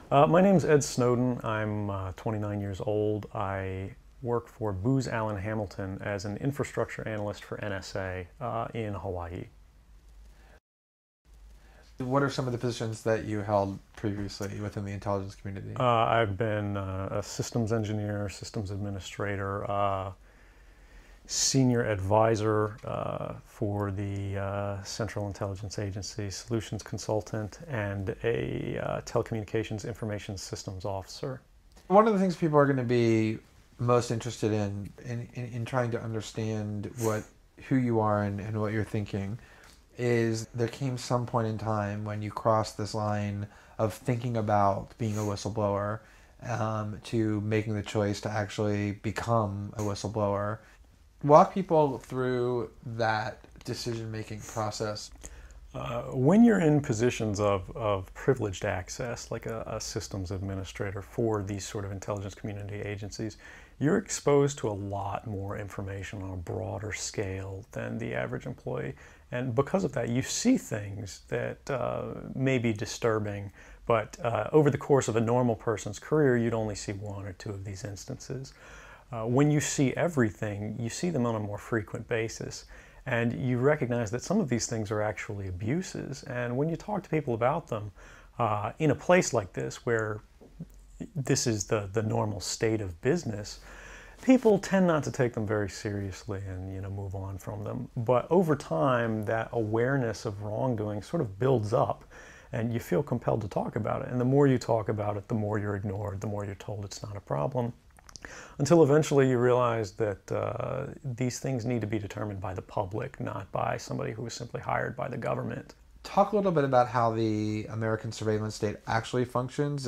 My name's Ed Snowden. I'm 29 years old. I work for Booz Allen Hamilton as an infrastructure analyst for NSA in Hawaii. What are some of the positions that you held previously within the intelligence community? I've been a systems engineer, systems administrator, senior advisor for the Central Intelligence Agency, solutions consultant, and a telecommunications information systems officer. One of the things people are going to be most interested in trying to understand who you are and what you're thinking is there came some point in time when you crossed this line of thinking about being a whistleblower to making the choice to actually become a whistleblower. Walk people through that decision-making process. When you're in positions of privileged access, like a systems administrator for these sort of intelligence community agencies, you're exposed to a lot more information on a broader scale than the average employee. And because of that, you see things that may be disturbing, but over the course of a normal person's career, you'd only see one or two of these instances. When you see everything, you see them on a more frequent basis. And you recognize that some of these things are actually abuses. And when you talk to people about them, in a place like this where this is the normal state of business, people tend not to take them very seriously and move on from them. But over time, that awareness of wrongdoing sort of builds up and you feel compelled to talk about it. And the more you talk about it, the more you're ignored, the more you're told it's not a problem. Until eventually you realize that these things need to be determined by the public, not by somebody who is simply hired by the government. Talk a little bit about how the American surveillance state actually functions.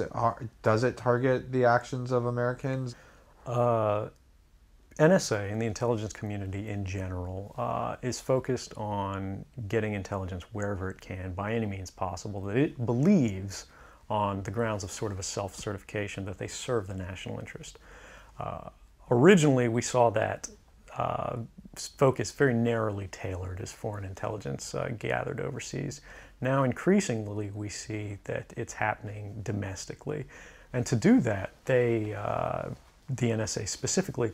Does it target the actions of Americans? NSA and the intelligence community in general is focused on getting intelligence wherever it can, by any means possible, that it believes on the grounds of sort of a self-certification that they serve the national interest. Originally, we saw that focus very narrowly tailored as foreign intelligence gathered overseas. Now, increasingly, we see that it's happening domestically. And to do that, the NSA specifically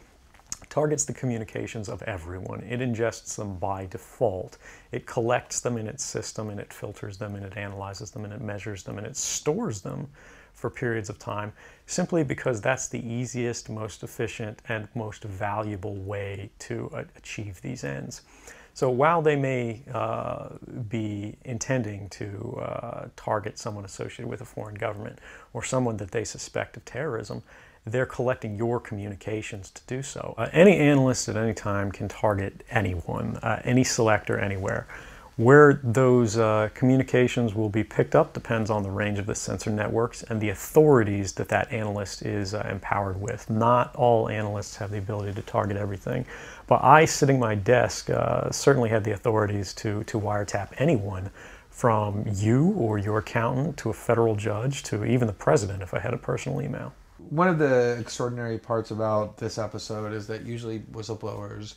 targets the communications of everyone. It ingests them by default. It collects them in its system, and it filters them, and it analyzes them, and it measures them, and it stores them for periods of time, simply because that's the easiest, most efficient, and most valuable way to achieve these ends. So while they may be intending to target someone associated with a foreign government or someone that they suspect of terrorism, they're collecting your communications to do so. Any analyst at any time can target anyone, any selector anywhere. Where those communications will be picked up depends on the range of the sensor networks and the authorities that that analyst is empowered with. Not all analysts have the ability to target everything, but I, sitting at my desk, certainly had the authorities to wiretap anyone, from you or your accountant to a federal judge to even the president if I had a personal email. One of the extraordinary parts about this episode is that usually whistleblowers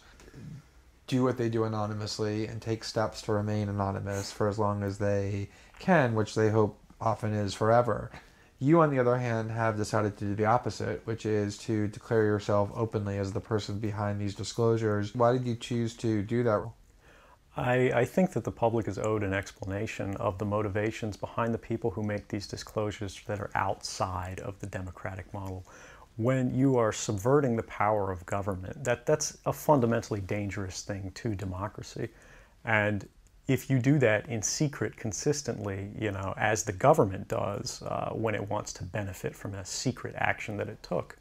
do what they do anonymously and take steps to remain anonymous for as long as they can, which they hope often is forever. You, on the other hand, have decided to do the opposite, which is to declare yourself openly as the person behind these disclosures. Why did you choose to do that? I think that the public is owed an explanation of the motivations behind the people who make these disclosures that are outside of the democratic model. When you are subverting the power of government, that's a fundamentally dangerous thing to democracy. And if you do that in secret consistently, as the government does when it wants to benefit from a secret action that it took,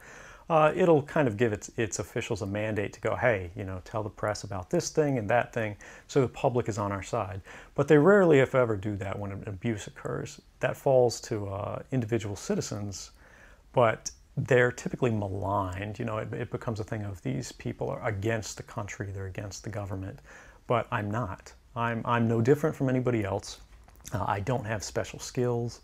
it'll kind of give its officials a mandate to go, hey, tell the press about this thing and that thing, so the public is on our side. But they rarely, if ever, do that when an abuse occurs. That falls to individual citizens, but they're typically maligned. It becomes a thing of these people are against the country, they're against the government. But I'm not. I'm no different from anybody else. I don't have special skills.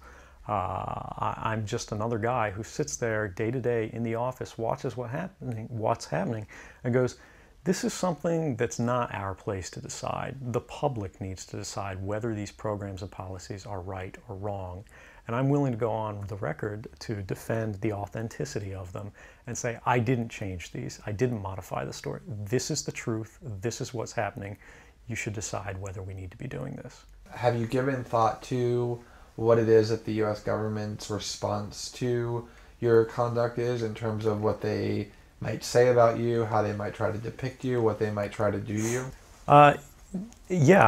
I'm just another guy who sits there day to day in the office, watches what's happening, and goes, this is something that's not our place to decide. The public needs to decide whether these programs and policies are right or wrong. And I'm willing to go on the record to defend the authenticity of them and say, I didn't change these. I didn't modify the story. This is the truth. This is what's happening. You should decide whether we need to be doing this. Have you given thought to what it is that the U.S. government's response to your conduct is, in terms of what they might say about you, how they might try to depict you, what they might try to do to you? Yeah,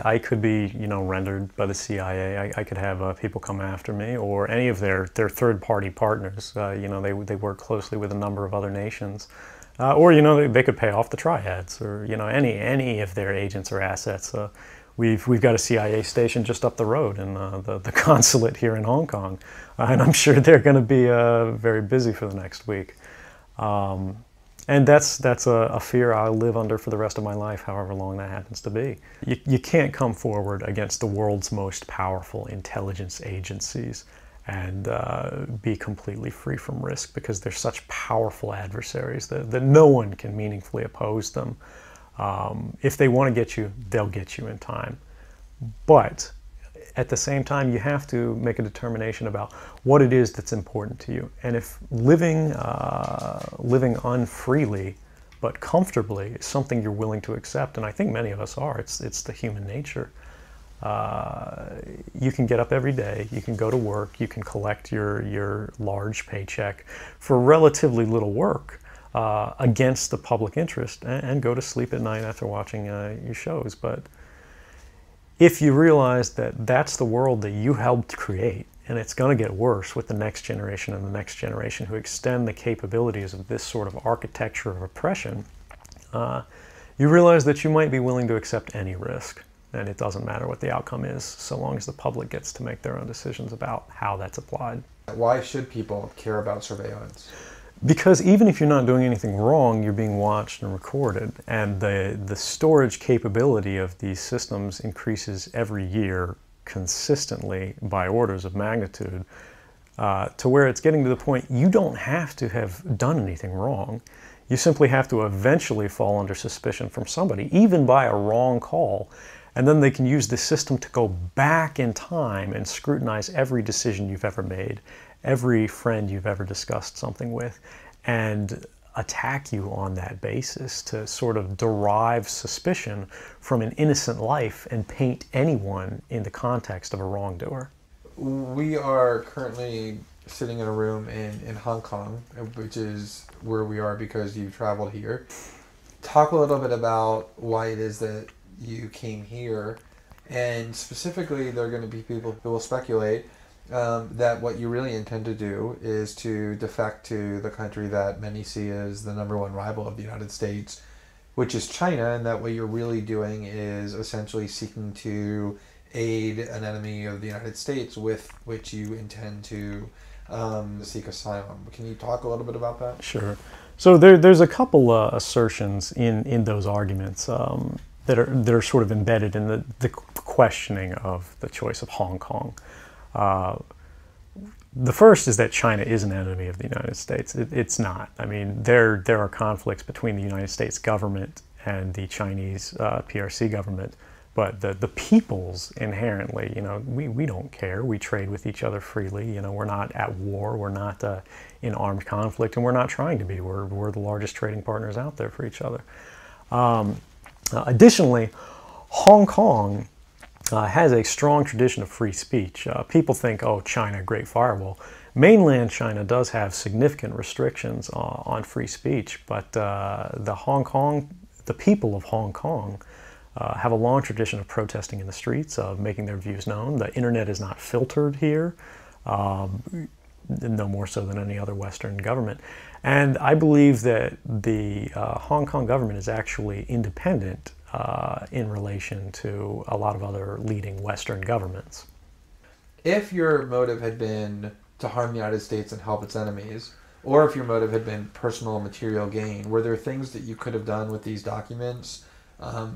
I could be, rendered by the CIA. I could have people come after me, or any of their third-party partners. They work closely with a number of other nations. Or they could pay off the triads, or any of their agents or assets. We've got a CIA station just up the road in the consulate here in Hong Kong, and I'm sure they're going to be very busy for the next week. And that's a fear I'll live under for the rest of my life, however long that happens to be. You can't come forward against the world's most powerful intelligence agencies and be completely free from risk, because they're such powerful adversaries that no one can meaningfully oppose them. If they want to get you, they'll get you in time. But at the same time, you have to make a determination about what it is that's important to you. And if living unfreely but comfortably is something you're willing to accept, and I think many of us are, it's the human nature. You can get up every day, you can go to work, you can collect your large paycheck for relatively little work against the public interest, and go to sleep at night after watching your shows. But if you realize that that's the world that you helped create, and it's going to get worse with the next generation and the next generation who extend the capabilities of this sort of architecture of oppression, you realize that you might be willing to accept any risk. And it doesn't matter what the outcome is, so long as the public gets to make their own decisions about how that's applied. Why should people care about surveillance? Because even if you're not doing anything wrong, you're being watched and recorded. And the storage capability of these systems increases every year consistently by orders of magnitude, to where it's getting to the point you don't have to have done anything wrong. You simply have to eventually fall under suspicion from somebody, even by a wrong call. And then they can use the system to go back in time and scrutinize every decision you've ever made, every friend you've ever discussed something with, and attack you on that basis to sort of derive suspicion from an innocent life and paint anyone in the context of a wrongdoer. We are currently sitting in a room in Hong Kong, which is where we are because you've traveled here. Talk a little bit about why it is that you came here, and specifically there are going to be people who will speculate that what you really intend to do is to defect to the country that many see as the #1 rival of the United States, which is China, and that what you're really doing is essentially seeking to aid an enemy of the United States with which you intend to seek asylum. Can you talk a little bit about that? Sure. So there's a couple assertions in those arguments that are sort of embedded in the questioning of the choice of Hong Kong. The first is that China is an enemy of the United States. It's not. I mean, there are conflicts between the United States government and the Chinese PRC government, but the peoples inherently, we don't care. We trade with each other freely. We're not at war. We're not in armed conflict, and we're not trying to be. We're the largest trading partners out there for each other. Additionally, Hong Kong has a strong tradition of free speech. People think, oh, China, great firewall. Mainland China does have significant restrictions on free speech, but the people of Hong Kong have a long tradition of protesting in the streets, of making their views known. The internet is not filtered here, no more so than any other Western government. And I believe that the Hong Kong government is actually independent in relation to a lot of other leading Western governments. If your motive had been to harm the United States and help its enemies, or if your motive had been personal material gain, were there things that you could have done with these documents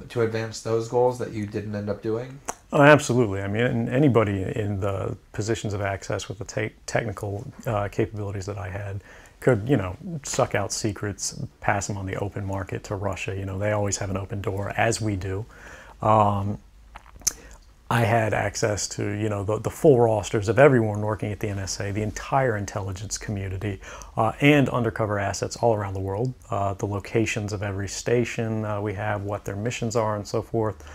to advance those goals that you didn't end up doing? Oh, absolutely. I mean, anybody in the positions of access with the technical capabilities that I had could, suck out secrets, pass them on the open market to Russia. They always have an open door, as we do. I had access to, the full rosters of everyone working at the NSA, the entire intelligence community, and undercover assets all around the world, the locations of every station we have, what their missions are, and so forth.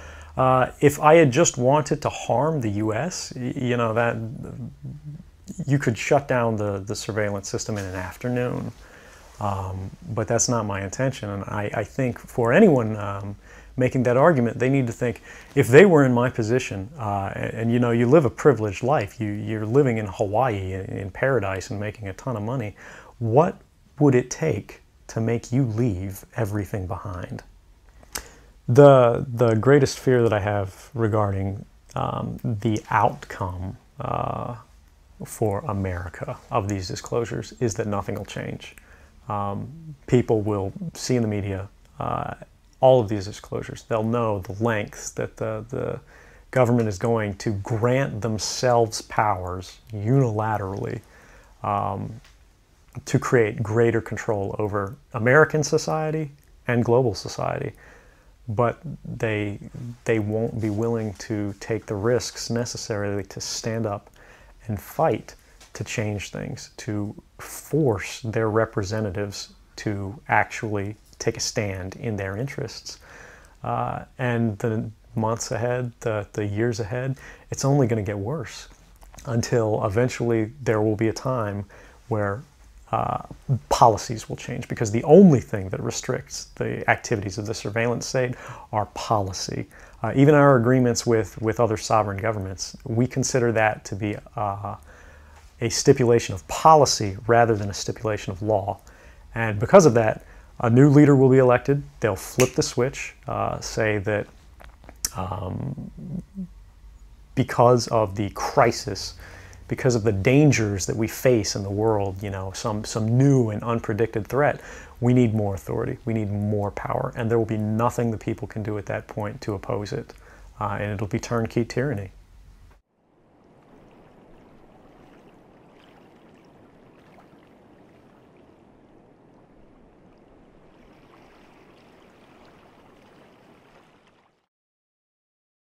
If I had just wanted to harm the U.S., that you could shut down the surveillance system in an afternoon. But that's not my intention, and I think for anyone making that argument, they need to think, if they were in my position, and you live a privileged life, you're living in Hawaii in paradise and making a ton of money, what would it take to make you leave everything behind? The greatest fear that I have regarding the outcome for America of these disclosures is that nothing will change. People will see in the media all of these disclosures. They'll know the lengths that the government is going to grant themselves powers unilaterally to create greater control over American society and global society. But they won't be willing to take the risks necessarily to stand up and fight to change things, to force their representatives to actually take a stand in their interests. And the months ahead, the years ahead, it's only going to get worse until eventually there will be a time where policies will change, because the only thing that restricts the activities of the surveillance state are policy. Even our agreements with other sovereign governments, we consider that to be a stipulation of policy rather than a stipulation of law. And because of that, a new leader will be elected. They'll flip the switch, say that because of the crisis, because of the dangers that we face in the world, some new and unpredicted threat, we need more authority, we need more power, and there will be nothing the people can do at that point to oppose it, and it'll be turnkey tyranny.